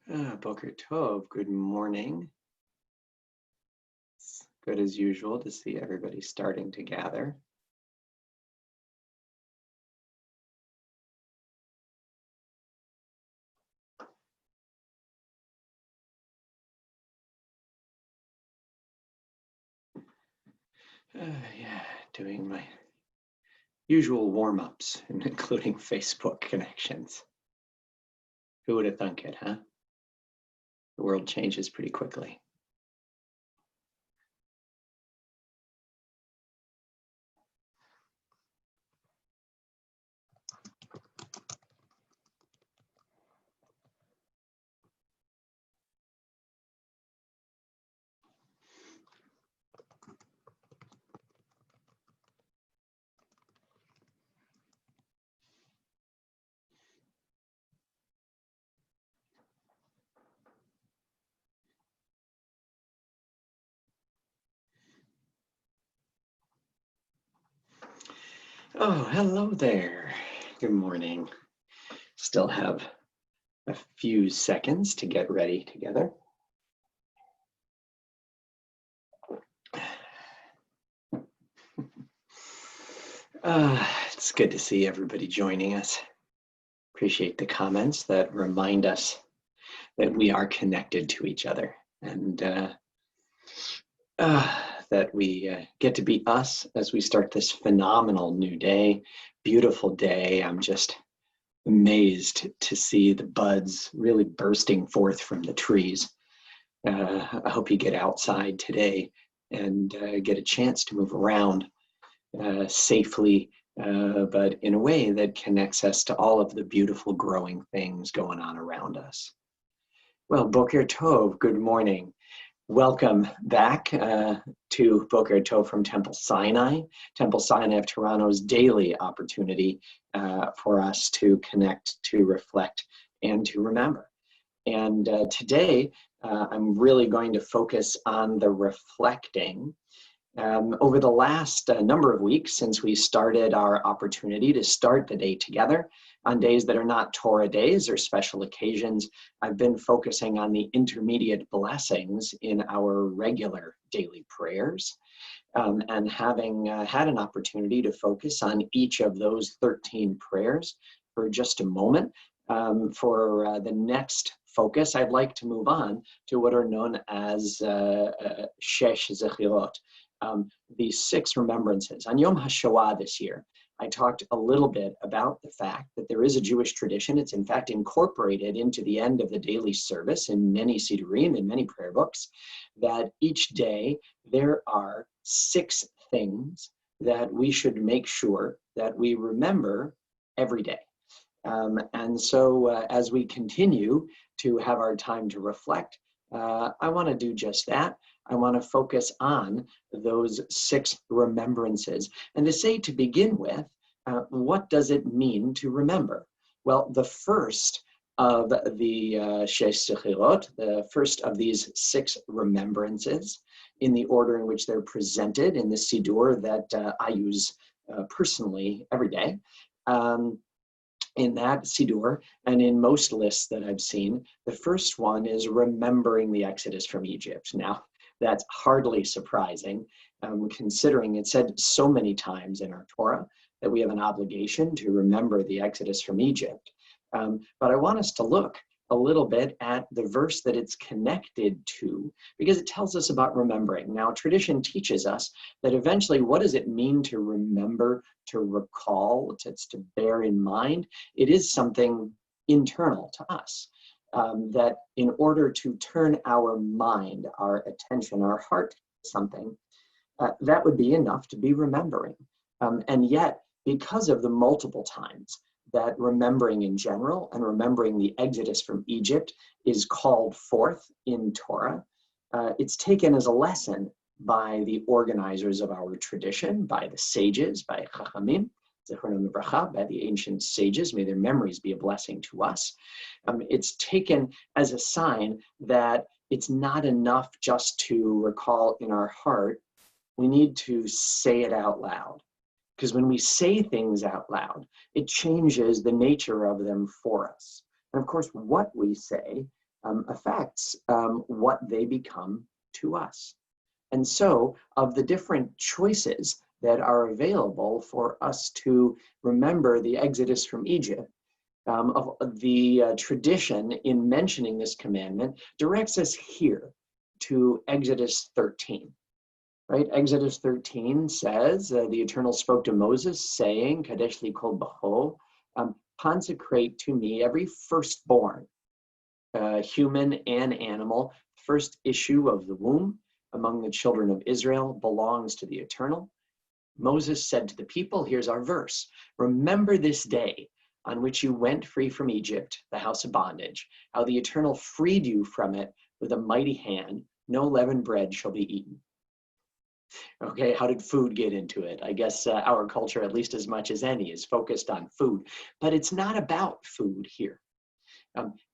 Boker Tov, good morning. It's good as usual to see everybody starting to gather. Doing my usual warm-ups, including Facebook connections. Who would have thunk it, huh? The world changes pretty quickly. Oh, hello there. Good morning. Still have a few seconds to get ready together. It's good to see everybody joining us. Appreciate the comments that remind us that we are connected to each other and that we get to be us as we start this phenomenal new day, beautiful day. I'm just amazed to see the buds really bursting forth from the trees. I hope you get outside today and get a chance to move around safely, but in a way that connects us to all of the beautiful growing things going on around us. Well, Boker Tov, good morning. Welcome back to Boker Tov from Temple Sinai of Toronto's daily opportunity for us to connect, to reflect, and to remember. And today, I'm really going to focus on the reflecting. Over the last number of weeks since we started our opportunity to start the day together, on days that are not Torah days or special occasions, I've been focusing on the intermediate blessings in our regular daily prayers. And having had an opportunity to focus on each of those 13 prayers for just a moment, for the next focus, I'd like to move on to what are known as Shesh Zechirot, the 6 remembrances. On Yom HaShoah this year, I talked a little bit about the fact that there is a Jewish tradition. It's in fact incorporated into the end of the daily service in many Sidurim, in many prayer books, that each day there are 6 things that we should make sure that we remember every day. And so as we continue to have our time to reflect, I want to do just that. I want to focus on those 6 remembrances and to say, to begin with, what does it mean to remember? Well, the first of the Shesh Zechirot, the first of these 6 remembrances, in the order in which they're presented in the Siddur that I use personally every day, in that Siddur, and in most lists that I've seen, the first one is remembering the Exodus from Egypt. Now, that's hardly surprising, considering it's said so many times in our Torah that we have an obligation to remember the Exodus from Egypt. But I want us to look a little bit at the verse that it's connected to, because it tells us about remembering. Now, tradition teaches us that eventually, what does it mean to remember, to recall, to bear in mind? It is something internal to us, that in order to turn our mind, our attention, our heart to something, that would be enough to be remembering. And yet, because of the multiple times that remembering in general and remembering the Exodus from Egypt is called forth in Torah, it's taken as a lesson by the organizers of our tradition, by the sages, by Chachamim, by the ancient sages. May their memories be a blessing to us. It's taken as a sign that it's not enough just to recall in our heart. We need to say it out loud. Because when we say things out loud, it changes the nature of them for us. And of course, what we say affects what they become to us. And so, of the different choices that are available for us to remember the Exodus from Egypt, of the tradition in mentioning this commandment directs us here to Exodus 13. Right? Exodus 13 says, the Eternal spoke to Moses, saying, Kadesh li kol bacho, consecrate to me every firstborn, human and animal, first issue of the womb among the children of Israel belongs to the Eternal. Moses said to the people, here's our verse, remember this day on which you went free from Egypt, the house of bondage, how the Eternal freed you from it with a mighty hand, no leavened bread shall be eaten. Okay, how did food get into it? I guess our culture, at least as much as any, is focused on food, but it's not about food here.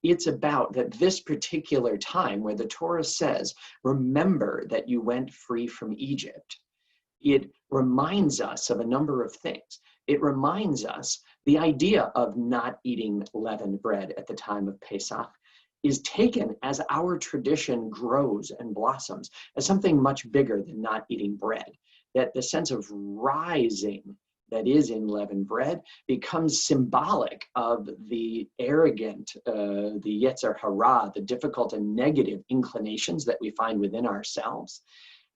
It's about that this particular time where the Torah says, remember that you went free from Egypt. It reminds us of a number of things. It reminds us the idea of not eating leavened bread at the time of Pesach is taken as our tradition grows and blossoms as something much bigger than not eating bread. That the sense of rising that is in leavened bread becomes symbolic of the arrogant, the Yetzer Hara, the difficult and negative inclinations that we find within ourselves.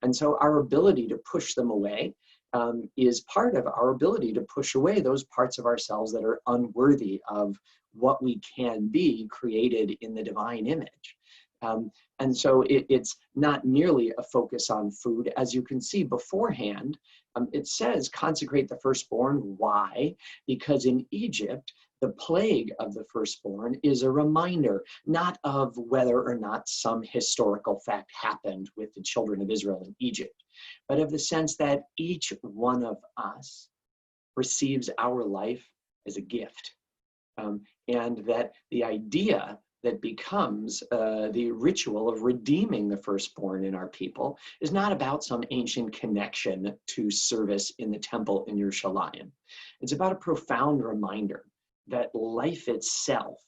And so our ability to push them away is part of our ability to push away those parts of ourselves that are unworthy of what we can be created in the divine image. And so it's not merely a focus on food. As you can see beforehand, it says consecrate the firstborn. Why? Because in Egypt, the plague of the firstborn is a reminder, not of whether or not some historical fact happened with the children of Israel in Egypt, but of the sense that each one of us receives our life as a gift. And that the idea that becomes the ritual of redeeming the firstborn in our people is not about some ancient connection to service in the temple in Yerushalayim. It's about a profound reminder that life itself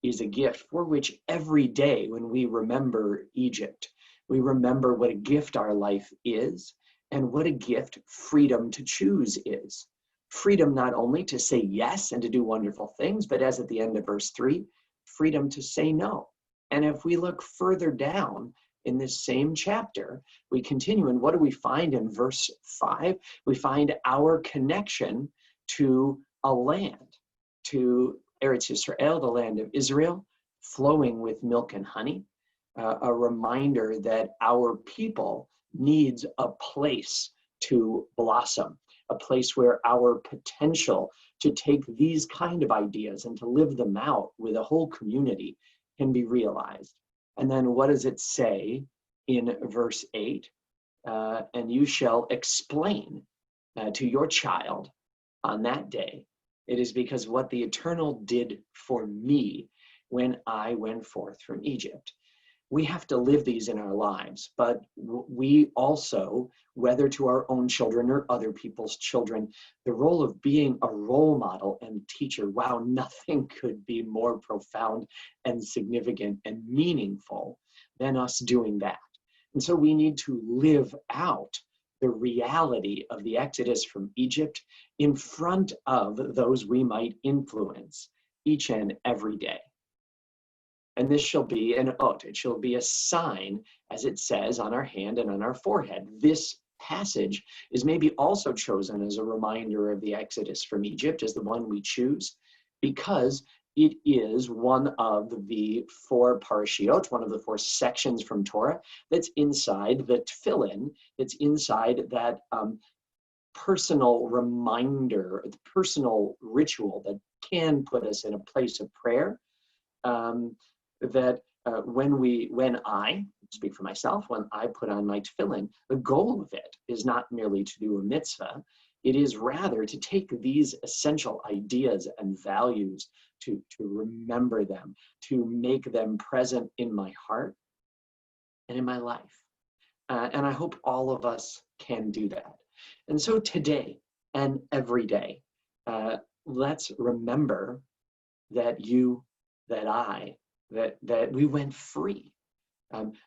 is a gift for which every day when we remember Egypt, we remember what a gift our life is and what a gift freedom to choose is. Freedom not only to say yes and to do wonderful things, but as at the end of verse 3, freedom to say no. And if we look further down in this same chapter, we continue, and what do we find in verse 5? We find our connection to a land, to Eretz Yisrael, the land of Israel, flowing with milk and honey, a reminder that our people needs a place to blossom, a place where our potential to take these kind of ideas and to live them out with a whole community can be realized. And then what does it say in verse 8? And you shall explain to your child on that day, it is because what the Eternal did for me when I went forth from Egypt. We have to live these in our lives, but we also, whether to our own children or other people's children, the role of being a role model and teacher, wow, nothing could be more profound and significant and meaningful than us doing that. And so we need to live out the reality of the Exodus from Egypt in front of those we might influence each and every day. And this shall be an oath, it shall be a sign, as it says, on our hand and on our forehead. This passage is maybe also chosen as a reminder of the Exodus from Egypt, as the one we choose, because it is one of the 4 parashiot, one of the 4 sections from Torah that's inside the tefillin, that's inside that personal reminder, the personal ritual that can put us in a place of prayer. That when I speak for myself, when I put on my tefillin, the goal of it is not merely to do a mitzvah, it is rather to take these essential ideas and values, to remember them, to make them present in my heart and in my life. And I hope all of us can do that. And so today and every day, let's remember that you, that I that we went free,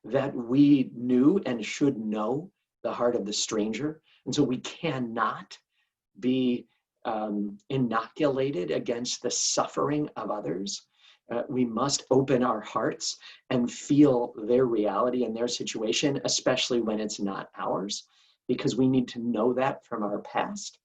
that we knew and should know the heart of the stranger. And so we cannot be inoculated against the suffering of others. We must open our hearts and feel their reality and their situation, especially when it's not ours, because we need to know that from our past.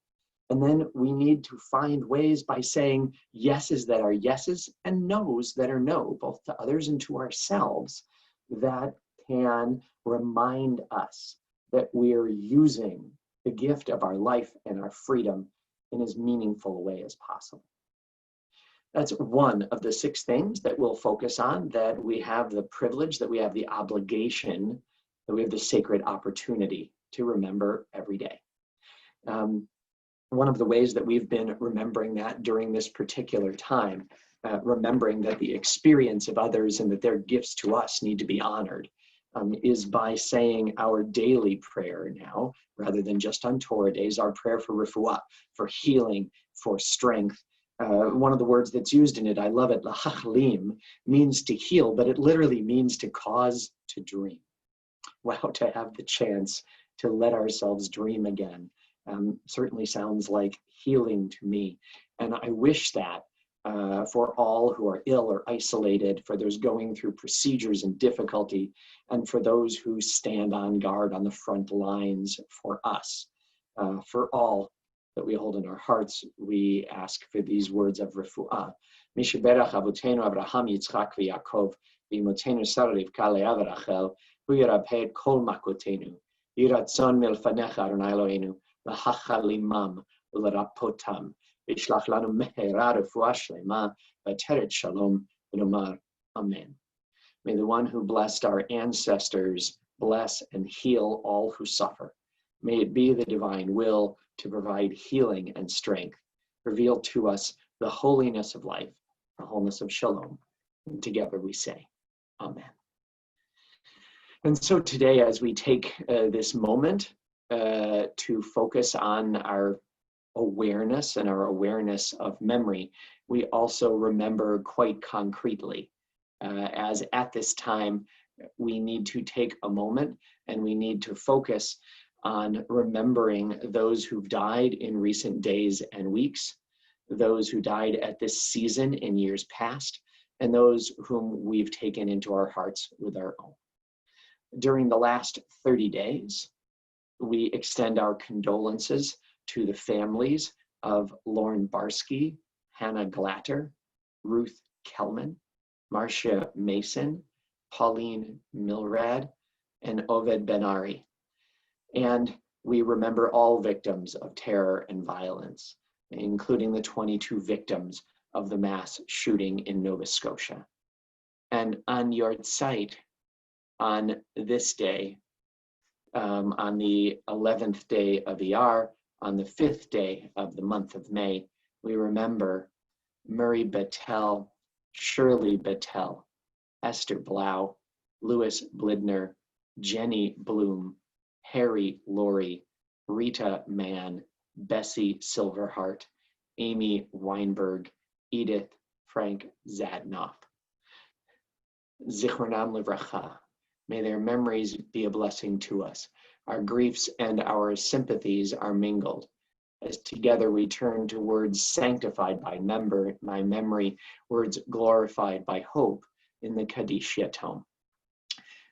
And then we need to find ways by saying yeses that are yeses and nos that are no, both to others and to ourselves, that can remind us that we are using the gift of our life and our freedom in as meaningful a way as possible. That's one of the 6 things that we'll focus on, that we have the privilege, that we have the obligation, that we have the sacred opportunity to remember every day. One of the ways that we've been remembering that during this particular time, remembering that the experience of others and that their gifts to us need to be honored, is by saying our daily prayer now, rather than just on Torah days, our prayer for refuah, for healing, for strength. One of the words that's used in it, I love it, lahachlim, means to heal, but it literally means to cause to dream. Wow, to have the chance to let ourselves dream again. Certainly sounds like healing to me. And I wish that for all who are ill or isolated, for those going through procedures and difficulty, and for those who stand on guard on the front lines for us, for all that we hold in our hearts, we ask for these words of refuah. Mishaberach avotenu Abraham, Yitzchak, v'Yaakov, v'imotenu Sarah, Rivka, Leah, v'Rachel, hu yarapeh et kol makotenu, yiratzon milfanecha Adonai Eloheinu, l'hachalimam, l'rapotam, v'shlach lanu mehera refuah shlema, v'teret shalom, v'nomar amen. May the one who blessed our ancestors bless and heal all who suffer. May it be the divine will to provide healing and strength. Reveal to us the holiness of life, the wholeness of shalom. And together we say, amen. And so today, as we take this moment to focus on our awareness and our awareness of memory, we also remember quite concretely, as at this time, we need to take a moment and we need to focus on remembering those who've died in recent days and weeks, those who died at this season in years past, and those whom we've taken into our hearts with our own. During the last 30 days, we extend our condolences to the families of Lauren Barsky, Hannah Glatter, Ruth Kellman, Marcia Mason, Pauline Milrad, and Oved Ben-Ari. And we remember all victims of terror and violence, including the 22 victims of the mass shooting in Nova Scotia. And on your site, on this day, on the 11th day of Iyar, on the 5th day of the month of May, we remember Murray Battelle, Shirley Battelle, Esther Blau, Louis Blidner, Jenny Bloom, Harry Laurie, Rita Mann, Bessie Silverhart, Amy Weinberg, Edith Frank Zadnoff. Zichronam Livracha. May their memories be a blessing to us. Our griefs and our sympathies are mingled, as together we turn to words sanctified by memory, words glorified by hope in the Kaddish Yatom.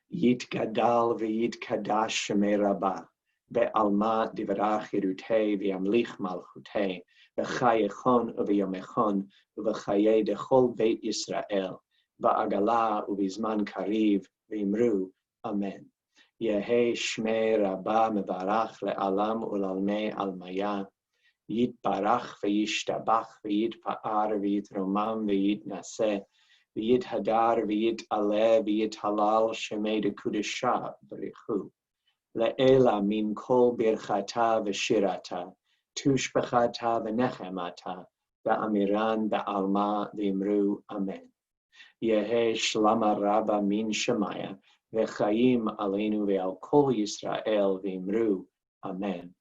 Yit gadal v'yit kadash shemei rabba, be'alma divrach hirutei v'yamlich malchutei, v'chayechon u'v'yomechon, u'v'chayei dechol beit Yisrael, ba'agala u'v'zman kariv v'imru, amen. Yehei shmei rabba mevarach le'alam u'lalmei almaya, yit barach v'yishtabach v'yit pa'ar v'yit romam v'yit naseh, v'yit hadar v'yit aleh v'yit halal shemei de kudesha b'richu. Le'ela min kol birchata v'shirata, tushbechata v'nechemata, v'amiran v'alma v'imru, amen. Yehei shlama rabba min shemaya, v'chayim aleinu ve'al kol Yisrael v'imru, amen.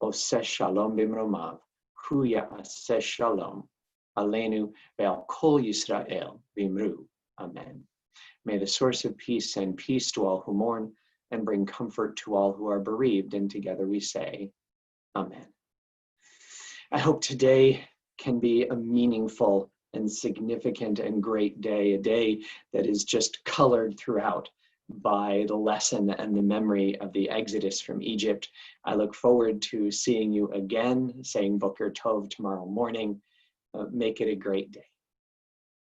Oseh shalom b'mromav, hu ya'aseh shalom, aleinu ve'al kol Yisrael v'imru, amen. May the source of peace send peace to all who mourn and bring comfort to all who are bereaved. And together we say, Amen. I hope today can be a meaningful and significant and great day, a day that is just colored throughout by the lesson and the memory of the Exodus from Egypt. I look forward to seeing you again, saying Boker Tov tomorrow morning. Make it a great day.